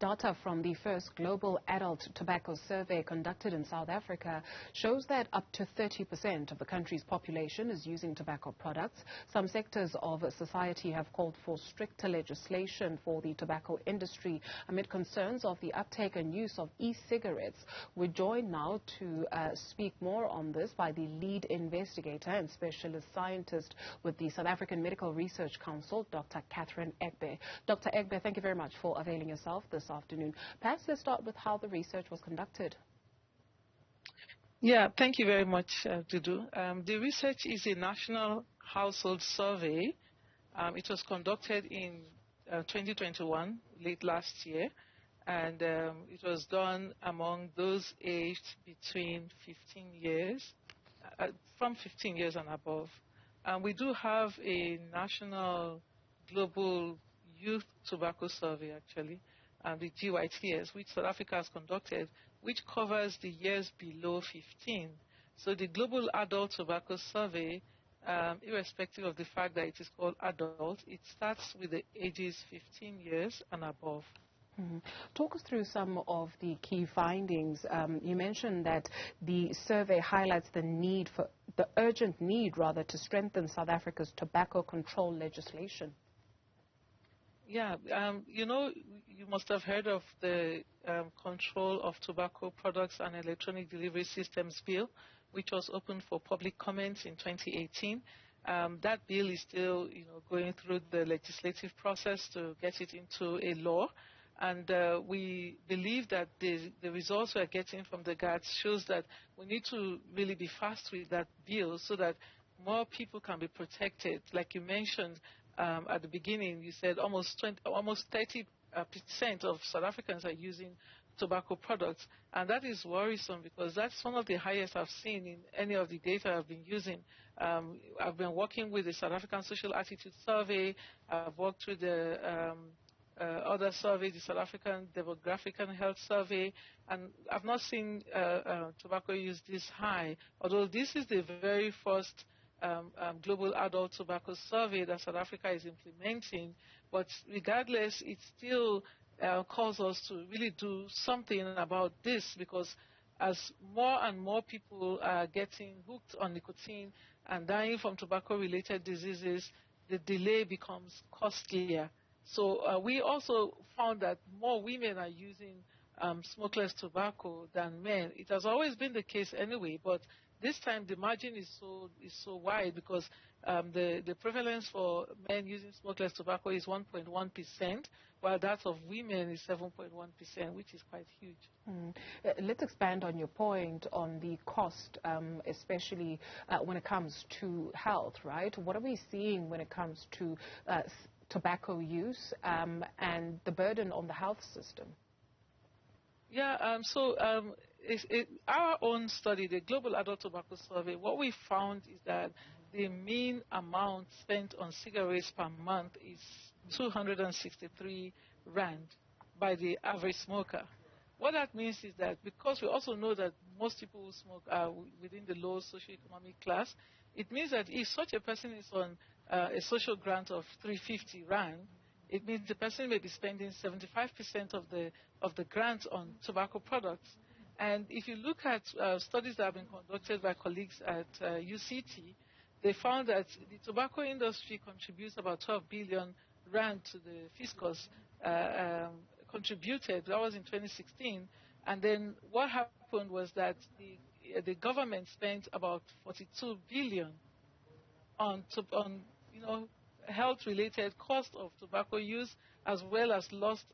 Data from the first global adult tobacco survey conducted in South Africa shows that up to 30% of the country's population is using tobacco products. Some sectors of society have called for stricter legislation for the tobacco industry amid concerns of the uptake and use of e-cigarettes. We're joined now to speak more on this by the lead investigator and specialist scientist with the South African Medical Research Council, Dr. Catherine Egbe. Dr. Egbe, thank you very much for availing yourself this afternoon. Perhaps let's start with how the research was conducted. Yeah, thank you very much, Dudu. The research is a national household survey. It was conducted in 2021, late last year, and it was done among those aged between 15 years, from 15 years and above. We do have a national global youth tobacco survey, actually, the GYTS, which South Africa has conducted, which covers the years below 15. So the Global Adult Tobacco Survey, irrespective of the fact that it is called adult, it starts with the ages 15 years and above. Talk us through some of the key findings. You mentioned that the survey highlights the urgent need to strengthen South Africa's tobacco control legislation. Yeah, you know, you must have heard of the Control of Tobacco Products and Electronic Delivery Systems Bill, which was open for public comments in 2018. That bill is still, going through the legislative process to get it into a law. And we believe that the results we are getting from the guards shows that we need to really be fast with that bill so that more people can be protected. Like you mentioned, at the beginning, you said almost 30% of South Africans are using tobacco products, and that is worrisome because that's one of the highest I've seen in any of the data I've been using. I've been working with the South African Social Attitude Survey. I've worked with the other survey, the South African Demographic and Health Survey, and I've not seen tobacco use this high, although this is the very first global adult tobacco survey that South Africa is implementing. But regardless, it still calls us to really do something about this, because as more and more people are getting hooked on nicotine and dying from tobacco-related diseases, the delay becomes costlier. So we also found that more women are using smokeless tobacco than men. It has always been the case anyway, but this time the margin is so wide because the prevalence for men using smokeless tobacco is 1.1%, while that of women is 7.1%, which is quite huge. Let's expand on your point on the cost, especially when it comes to health, right? What are we seeing when it comes to tobacco use and the burden on the health system? Yeah, our own study, the Global Adult Tobacco Survey, what we found is that the mean amount spent on cigarettes per month is 263 rand by the average smoker. What that means is that because we also know that most people who smoke are within the low socioeconomic class, it means that if such a person is on a social grant of 350 rand, it means the person may be spending 75% of the grant on tobacco products. And if you look at studies that have been conducted by colleagues at UCT, they found that the tobacco industry contributes about 12 billion rand to the fiscus, contributed. That was in 2016. And then what happened was that the government spent about 42 billion on health-related cost of tobacco use, as well as loss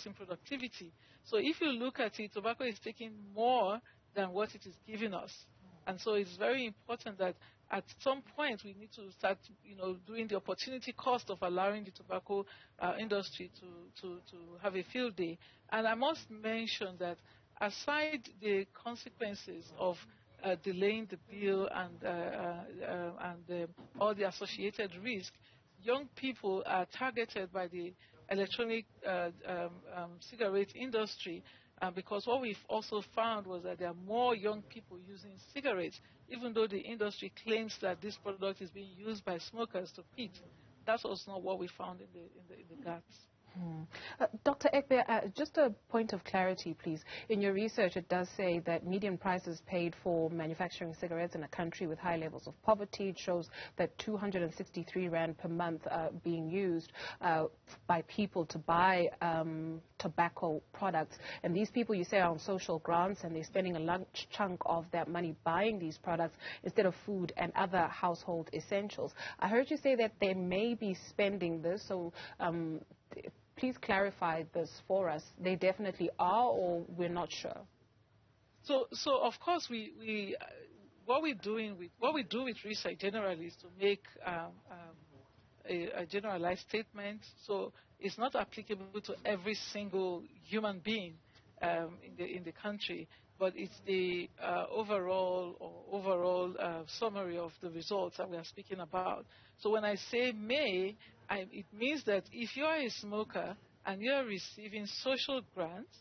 in productivity. So if you look at it, tobacco is taking more than what it is giving us. And so it's very important that at some point we need to start, doing the opportunity cost of allowing the tobacco industry to have a field day. And I must mention that aside the consequences of delaying the bill and all the associated risk, young people are targeted by the electronic cigarette industry because what we've also found was that there are more young people using cigarettes, even though the industry claims that this product is being used by smokers to quit. That was not what we found in the GATS. Dr. Egbe, just a point of clarity, please. In your research, it does say that median prices paid for manufacturing cigarettes in a country with high levels of poverty. It shows that 263 Rand per month being used by people to buy tobacco products. And these people, you say, are on social grants, and they're spending a large chunk of that money buying these products instead of food and other household essentials. I heard you say that they may be spending this, so please clarify this for us. They definitely are, or we're not sure? So of course, what we do with research generally is to make a generalized statement. So it's not applicable to every single human being in the country, but it's the overall summary of the results that we are speaking about. So when I say may, it means that if you are a smoker and you are receiving social grants,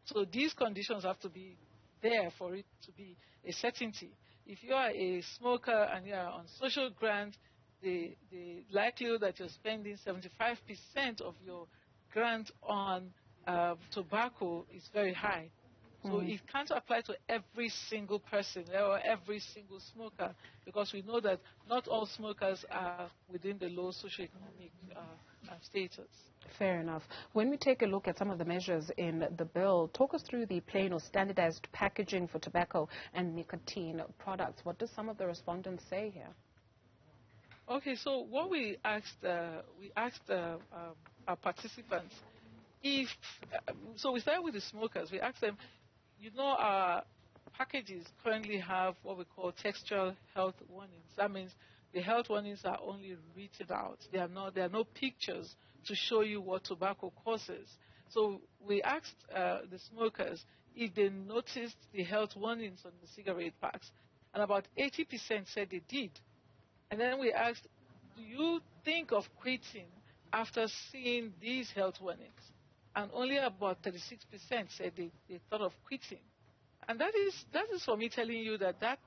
so these conditions have to be there for it to be a certainty. If you are a smoker and you are on social grant, the likelihood that you're spending 75% of your grant on tobacco is very high. So it can't apply to every single person or every single smoker, because we know that not all smokers are within the low socioeconomic status. Fair enough. When we take a look at some of the measures in the bill, talk us through the plain or standardized packaging for tobacco and nicotine products. What do some of the respondents say here? Okay, so what we asked our participants, we started with the smokers. We asked them, our packages currently have what we call textual health warnings. That means the health warnings are only written out. There are no pictures to show you what tobacco causes. So we asked the smokers if they noticed the health warnings on the cigarette packs, and about 80% said they did. And then we asked, do you think of quitting after seeing these health warnings? And only about 36% said they thought of quitting. And that is for me telling you that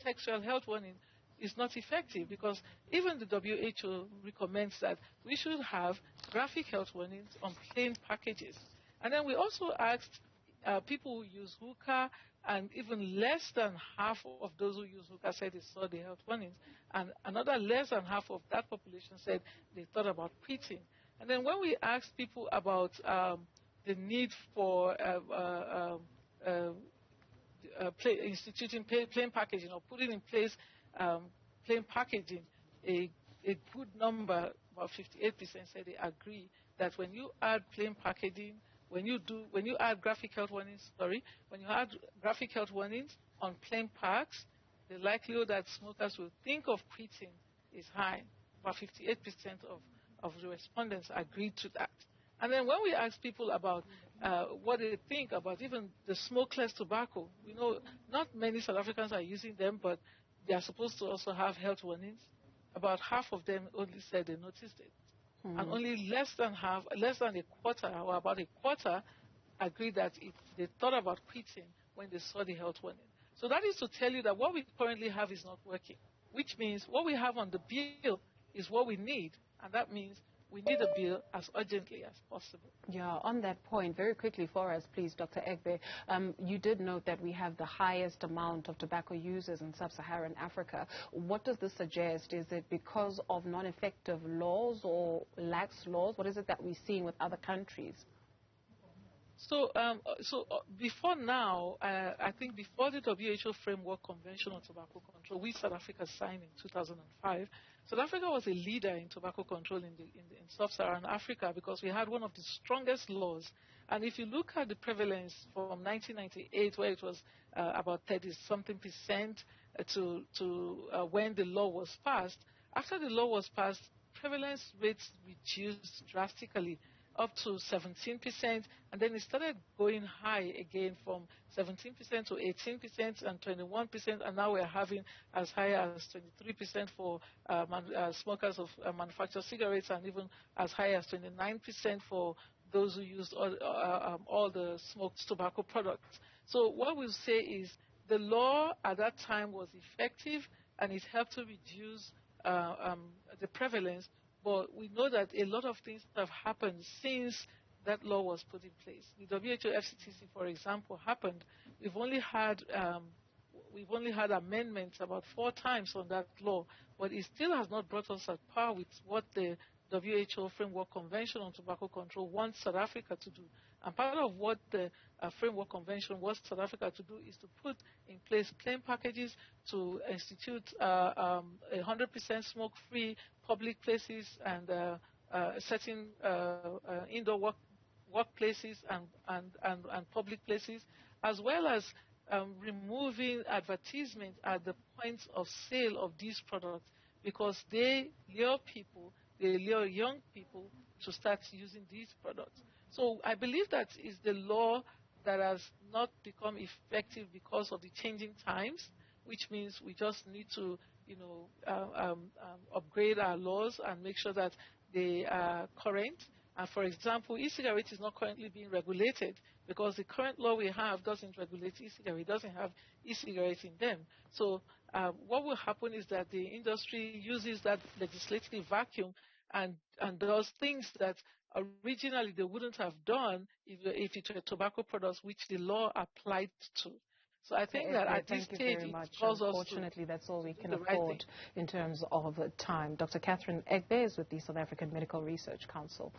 textual health warning is not effective, because even the WHO recommends that we should have graphic health warnings on plain packages. And then we also asked people who use hookah, and even less than half of those who use hookah said they saw the health warnings, and another less than half of that population said they thought about quitting. And then when we asked people about the need for instituting plain packaging or putting in place plain packaging, a good number, about 58%, said they agree that when you add plain packaging, when you add graphic health warnings, on plain packs, the likelihood that smokers will think of quitting is high. About 58% of the respondents agreed to that. And then when we ask people about what they think about even the smokeless tobacco, we know not many South Africans are using them, but they are supposed to also have health warnings. About half of them only said they noticed it. And only less than a quarter, or about a quarter, agreed that they thought about quitting when they saw the health warning. So that is to tell you that what we currently have is not working, which means what we have on the bill is what we need, and that means we need a bill as urgently as possible. Yeah, on that point, very quickly for us, please, Dr. Egbe, you did note that we have the highest amount of tobacco users in sub-Saharan Africa. What does this suggest? Is it because of non-effective laws or lax laws? What is it that we're seeing with other countries? So before now, I think before the WHO Framework Convention on Tobacco Control, which South Africa signed in 2005, South Africa was a leader in tobacco control in sub-Saharan Africa, because we had one of the strongest laws. And if you look at the prevalence from 1998, where it was about 30-something% to when the law was passed, after the law was passed, prevalence rates reduced drastically, up to 17%, and then it started going high again from 17% to 18% and 21%, and now we're having as high as 23% for smokers of manufactured cigarettes, and even as high as 29% for those who used all the smoked tobacco products. So what we'll say is the law at that time was effective, and it helped to reduce the prevalence, But we know that a lot of things have happened since that law was put in place. The WHO FCTC, for example, happened. We've only had amendments about 4 times on that law, but it still has not brought us at par with what the WHO Framework Convention on Tobacco Control wants South Africa to do. And part of what the Framework Convention wants South Africa to do is to put in place claim packages to institute 100% smoke-free public places and certain indoor workplaces and public places, as well as removing advertisement at the points of sale of these products, because they lure young people to start using these products. So I believe that is the law that has not become effective because of the changing times, which means we just need to, upgrade our laws and make sure that they are current. And for example, e-cigarette is not currently being regulated because the current law we have doesn't regulate e-cigarette. It doesn't have e-cigarettes in them. So what will happen is that the industry uses that legislative vacuum and does things that originally they wouldn't have done if it were tobacco products which the law applied to. So I think that at this stage it calls us Unfortunately, that's all we can right afford in terms of time. Dr. Catherine Egbe is with the South African Medical Research Council.